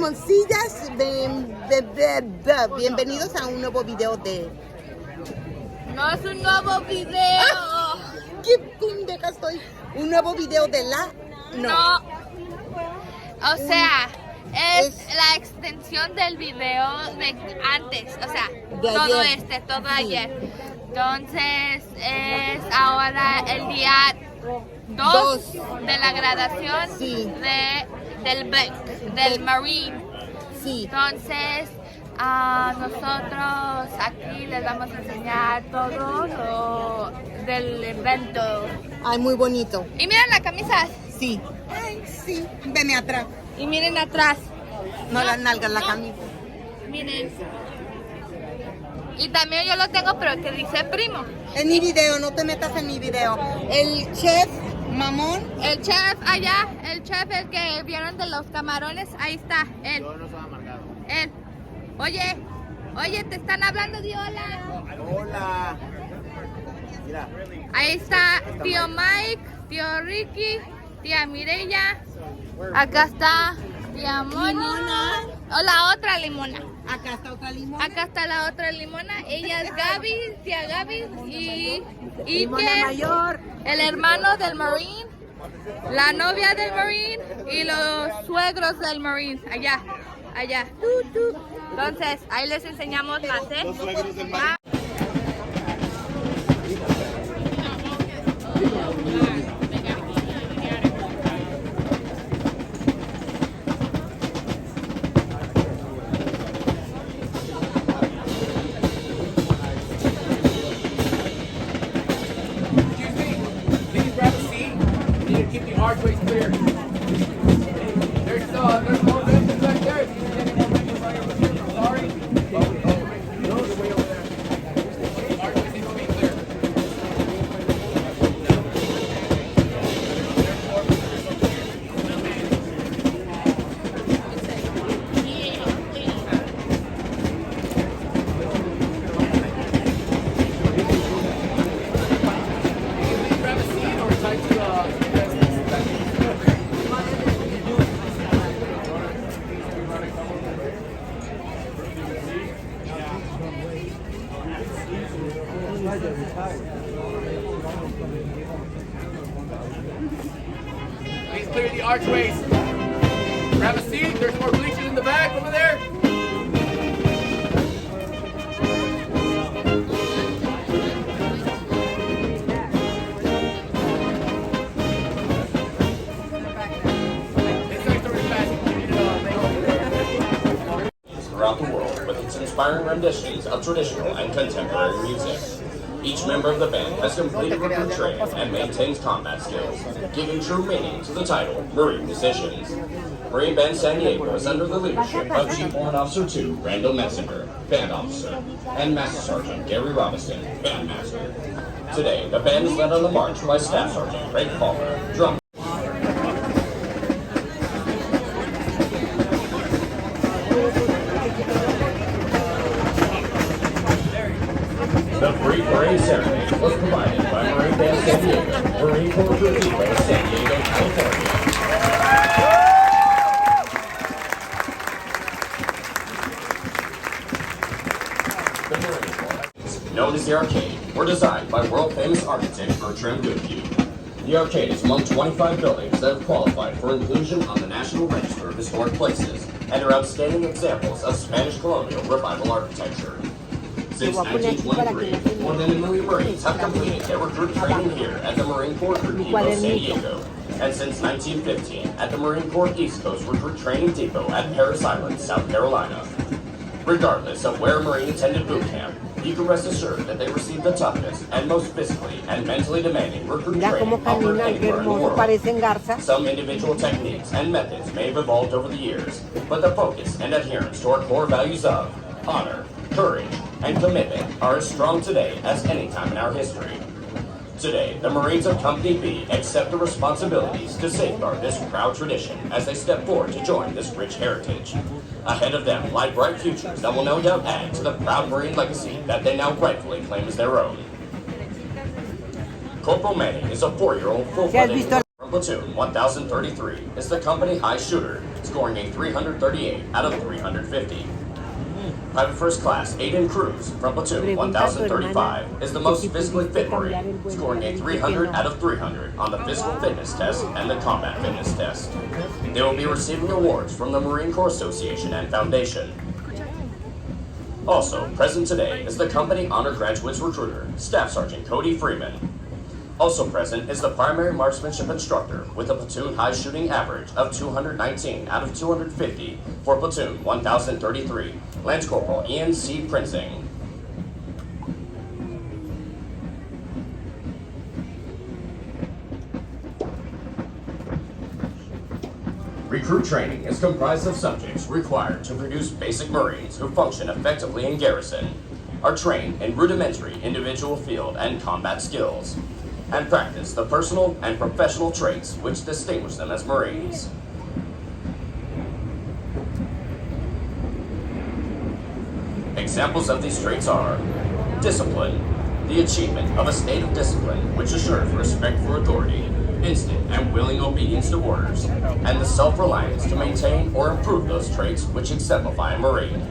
Mamoncillas, bienvenidos a un nuevo video de... No es un nuevo video. ¡Ah! ¡Qué pendeja estoy! Un nuevo video de la... No. O sea, es la extensión del video de antes. O sea, de todo ayer. todo ayer. Entonces, es ahora el día 2 de la graduación del Marine. Sí. Entonces, nosotros aquí les vamos a enseñar todo lo del evento. Ay, muy bonito. Y miren la camisa. Sí. Ay, sí. Veme atrás. Y miren atrás. No las nalgas, la camisa. Miren. Y también yo lo tengo, pero que dice primo. En mi video, no te metas en mi video. El chef mamón. El chef allá, el que vieron de los camarones, ahí está, él. Yo no soy amargado. Él. Oye, te están hablando de hola. Hola. Mira. Ahí está tío Mike, tío Ricky, tía Mireya. Acá está tía Mona. O la otra limona. Acá está otra limona. Acá está la otra limona. Ella es Gaby, tía Gaby. Y Limona mayor. el hermano del Marine, la novia del Marine y los suegros del Marine. Allá. Entonces, ahí les enseñamos más, ¿eh? Los suegros del Marine. Keep the archways clear. There's more benches back there. If you see any more benches right over here, I'm sorry. Those are way over there. The archways need to be clear. You can grab a seat or tie to the... Please clear the archways. Grab a seat. There's more bleachers in the back over there. Throughout the world with its inspiring renditions of traditional and contemporary music. Each member of the band has completed recruit training and maintains combat skills, giving true meaning to the title Marine Musicians. Marine Band San Diego is under the leadership of Chief Warrant Officer 2 Randall Metzinger, Band Officer, and Master Sergeant Gary Robinson, Bandmaster. Today, the band is led on the march by Staff Sergeant Craig Palmer, drummer. The free parade ceremony was provided by Marine Band San Diego, Marine Corps Depot, San Diego, California. The Marine Corps, known as the Arcade, were designed by world-famous architect Bertram Goodhue. The Arcade is among 25 buildings that have qualified for inclusion on the National Register of Historic Places and are outstanding examples of Spanish colonial revival architecture. Since 1923, more than 1 million Marines have completed their recruit training here at the Marine Corps Recruit Depot San Diego. And since 1915, at the Marine Corps East Coast Recruit Training Depot at Parris Island, South Carolina. Regardless of where a Marine attended boot camp, you can rest assured that they received the toughest and most physically and mentally demanding recruit training offered anywhere in the world. Some individual techniques and methods may have evolved over the years, but the focus and adherence to our core values of honor, courage, and commitment are as strong today as any time in our history. Today, the Marines of Company B accept the responsibilities to safeguard this proud tradition as they step forward to join this rich heritage. Ahead of them lie bright futures that will no doubt add to the proud Marine legacy that they now rightfully claim as their own. Corporal Manning is a 4-year-old full-fledged from Platoon 1033, is the company high shooter scoring a 338 out of 350. Private First Class Aiden Cruz from Platoon 1035 is the most physically fit Marine, scoring a 300 out of 300 on the physical fitness test and the combat fitness test. They will be receiving awards from the Marine Corps Association and Foundation. Also present today is the Company Honor Graduates Recruiter, Staff Sergeant Cody Freeman. Also present is the primary marksmanship instructor with a platoon high shooting average of 219 out of 250 for Platoon 1033, Lance Corporal Ian C. Prinzing. Recruit training is comprised of subjects required to produce basic Marines who function effectively in garrison, are trained in rudimentary individual field and combat skills, and practice the personal and professional traits which distinguish them as Marines. Examples of these traits are discipline, the achievement of a state of discipline which assures respect for authority, instant and willing obedience to orders, and the self-reliance to maintain or improve those traits which exemplify a Marine.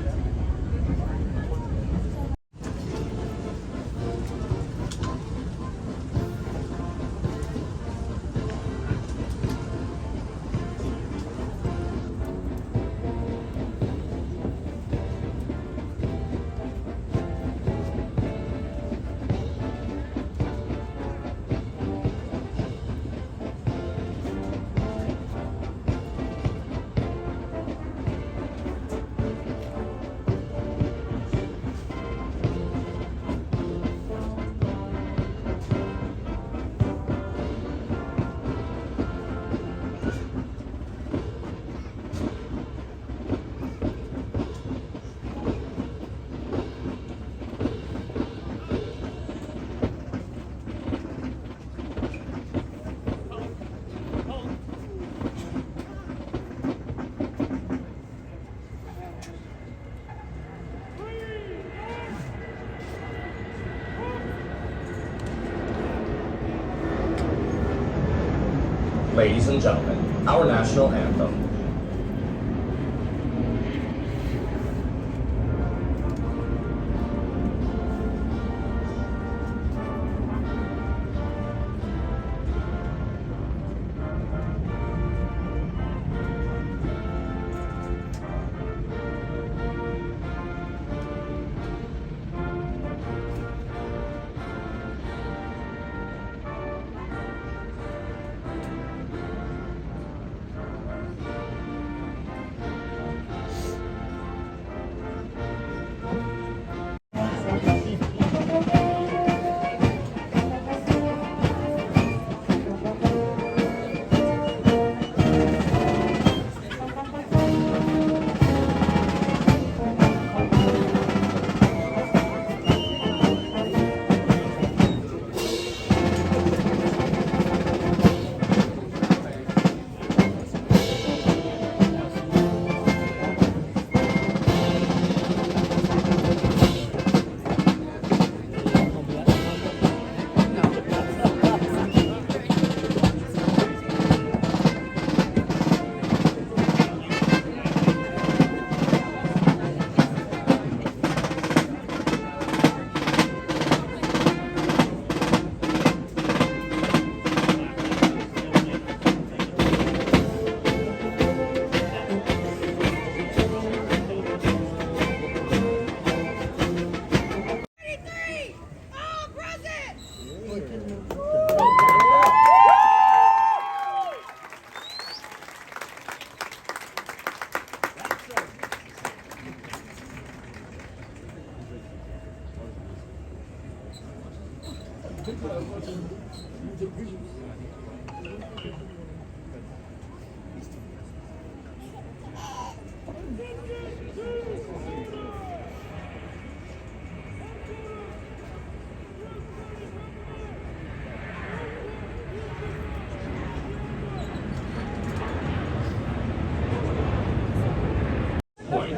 Ladies and gentlemen, our national anthem.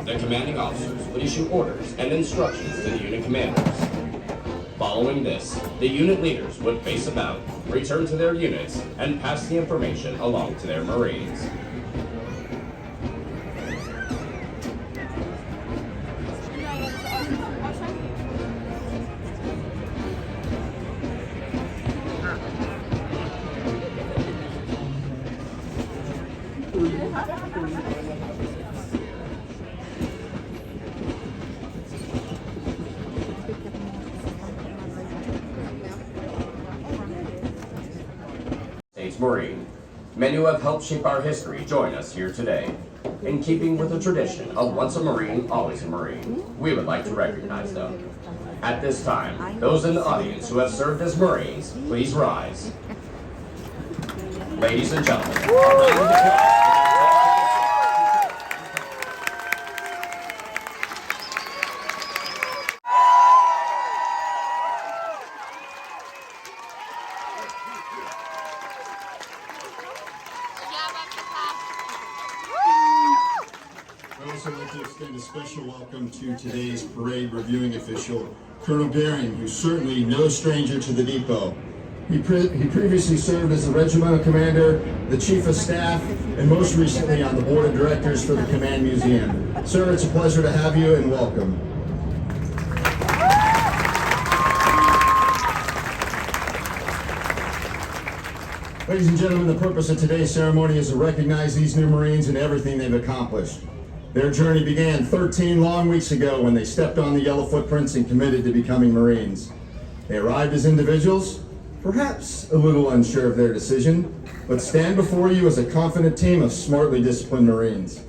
The commanding officers would issue orders and instructions to the unit commanders. Following this, the unit leaders would face about, return to their units, and pass the information along to their Marines. States Marine. Many who have helped shape our history join us here today. In keeping with the tradition of once a Marine, always a Marine, we would like to recognize them. At this time, those in the audience who have served as Marines, please rise. Ladies and gentlemen, a round of applause. I'd also like to extend a special welcome to today's parade reviewing official, Colonel Gehring, who's certainly no stranger to the depot. He previously served as the regimental commander, the chief of staff, and most recently on the board of directors for the Command Museum. Sir, it's a pleasure to have you, and welcome. Ladies and gentlemen, the purpose of today's ceremony is to recognize these new Marines and everything they've accomplished. Their journey began 13 long weeks ago when they stepped on the yellow footprints and committed to becoming Marines. They arrived as individuals, perhaps a little unsure of their decision, but stand before you as a confident team of smartly disciplined Marines.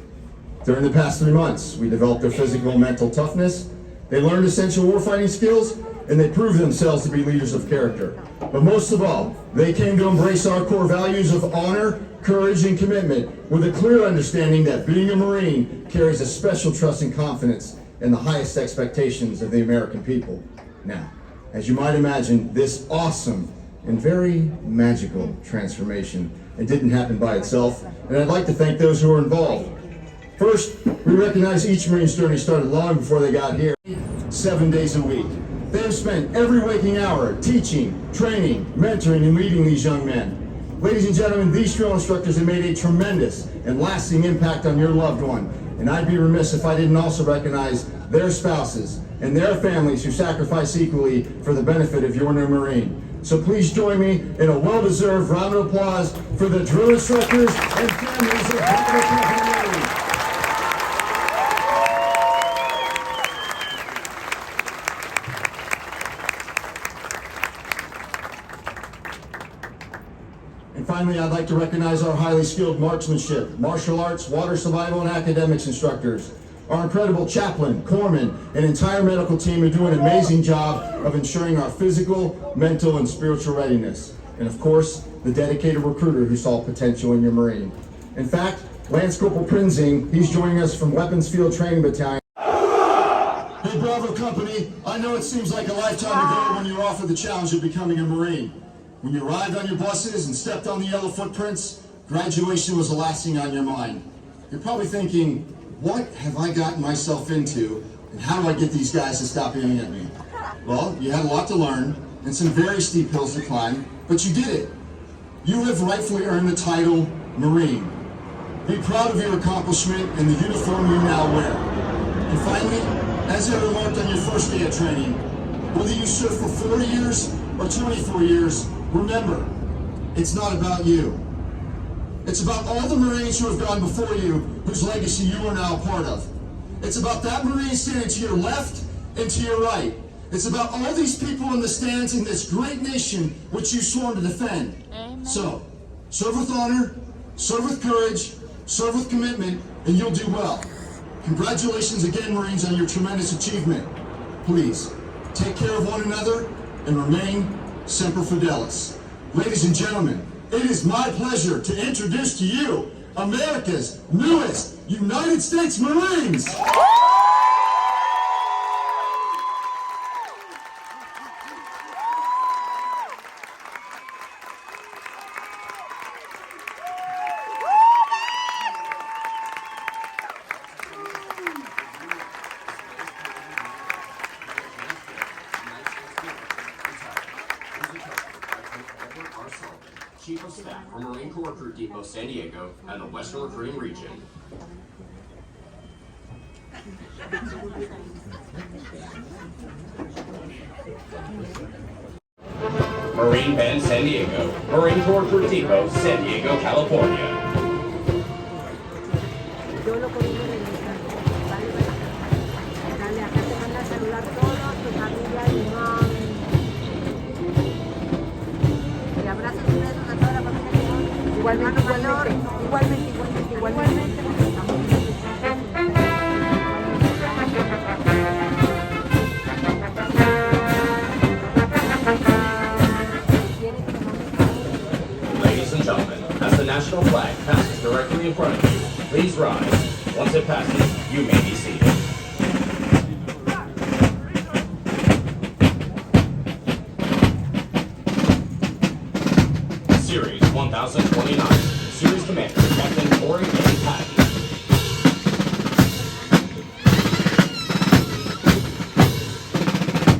During the past 3 months, we developed their physical and mental toughness, they learned essential warfighting skills, and they proved themselves to be leaders of character. But most of all, they came to embrace our core values of honor, courage, and commitment with a clear understanding that being a Marine carries a special trust and confidence in the highest expectations of the American people. Now, as you might imagine, this awesome and very magical transformation, it didn't happen by itself, and I'd like to thank those who were involved. First, we recognize each Marine's journey started long before they got here, 7 days a week. They have spent every waking hour teaching, training, mentoring, and leading these young men. Ladies and gentlemen, these drill instructors have made a tremendous and lasting impact on your loved one, and I'd be remiss if I didn't also recognize their spouses and their families who sacrifice equally for the benefit of your new Marine. So please join me in a well-deserved round of applause for the drill instructors and families of Private Company Marines. And finally, I'd like to recognize our highly skilled marksmanship, martial arts, water survival, and academics instructors. Our incredible chaplain, corpsman, and entire medical team who do an amazing job of ensuring our physical, mental, and spiritual readiness. And of course, the dedicated recruiter who saw potential in your Marine. In fact, Lance Corporal Prinzing, he's joining us from Weapons Field Training Battalion. Hey Bravo Company, I know it seems like a lifetime ago when you were offered the challenge of becoming a Marine. When you arrived on your buses and stepped on the yellow footprints, graduation was the last thing on your mind. You're probably thinking, what have I gotten myself into, and how do I get these guys to stop aiming at me? Well, you had a lot to learn, and some very steep hills to climb, but you did it. You have rightfully earned the title Marine. Be proud of your accomplishment and the uniform you now wear. And finally, as I remarked on your first day of training, whether you serve for 40 years or 24 years, remember, it's not about you. It's about all the Marines who have gone before you, whose legacy you are now a part of. It's about that Marine standing to your left and to your right. It's about all these people in the stands in this great nation which you sworn to defend. Amen. So, serve with honor, serve with courage, serve with commitment, and you'll do well. Congratulations again, Marines, on your tremendous achievement. Please, take care of one another and remain Semper Fidelis. Ladies and gentlemen, it is my pleasure to introduce to you America's newest United States Marines. Chief of Staff for Marine Corps Recruit Depot San Diego and the Western Recruiting Region. Marine Band San Diego, Marine Corps Recruit Depot, San Diego, California. tu familia, Limón. Y abrazos y besos a toda la familia Limón. Igualmente, igualmente. Ladies and gentlemen, as the national flag passes directly in front of you, please rise. Once it passes, you may be seated. Series 1029, Series Commander Captain Corey A. Patton.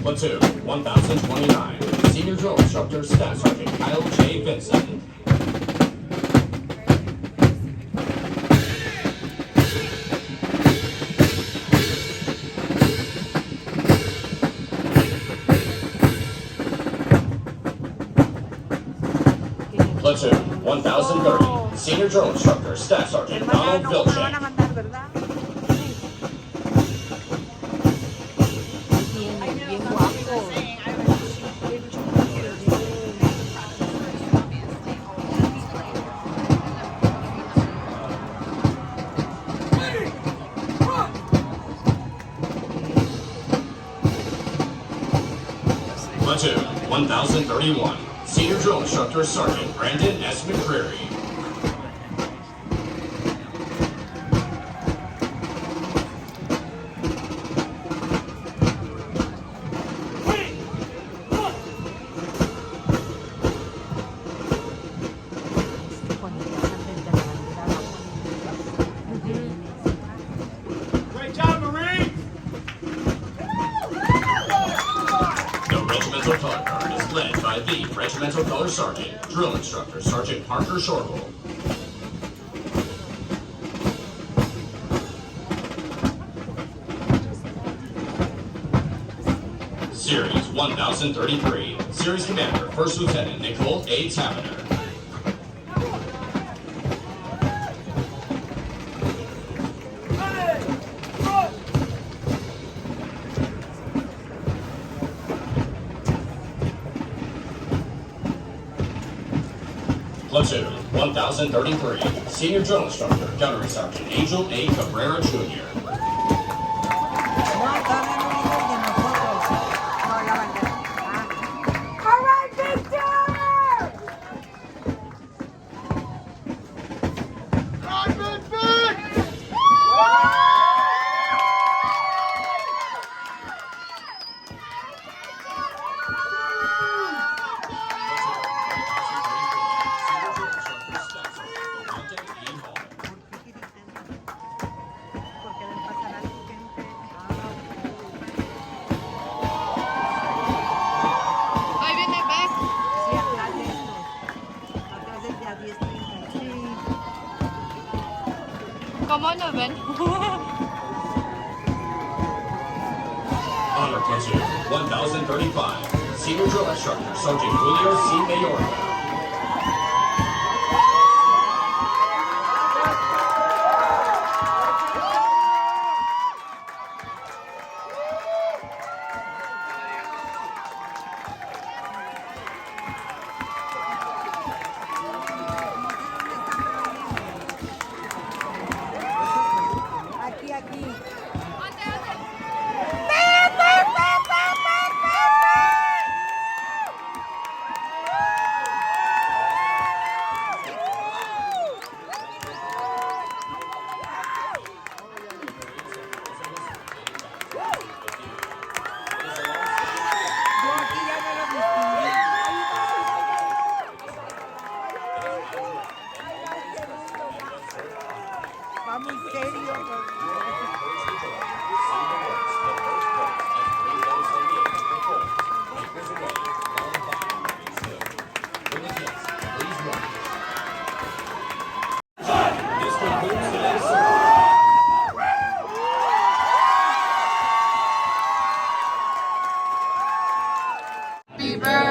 Platoon 1029, Senior Drill Instructor Staff Sergeant Kyle J. Vincent. Platoon 1030, Senior Drill Instructor Staff Sergeant Donald No me van a Vilcek. mandar, ¿verdad? Bien guapo. Platoon 1031, Senior Drill Instructor Sergeant Brandon S. McCreary. Great job, Marines! The Regimental Color Guard is led by the Regimental Color Sergeant, Drill Instructor Sergeant Parker Shortle. Series 1033, Series Commander First Lieutenant Nicole A. Tavener. Platoon 1033, Senior Drill Instructor Gunnery Sergeant Angel A. Cabrera Jr. No, todavía no digo el de nosotros. No, la bandera. All right, Victor! Porque deben pasar a la gente. Ahí viene Beth. Sí, atrás de esto. Atrás del de a 10:30. Sí. ¿Cómo nos ven? Honor Platoon 1035, Senior Drill Instructor Sergeant Julio C. Mayorga. Aquí, aquí. Yo aquí ya no lo distinguí. Va muy serio. Happy birthday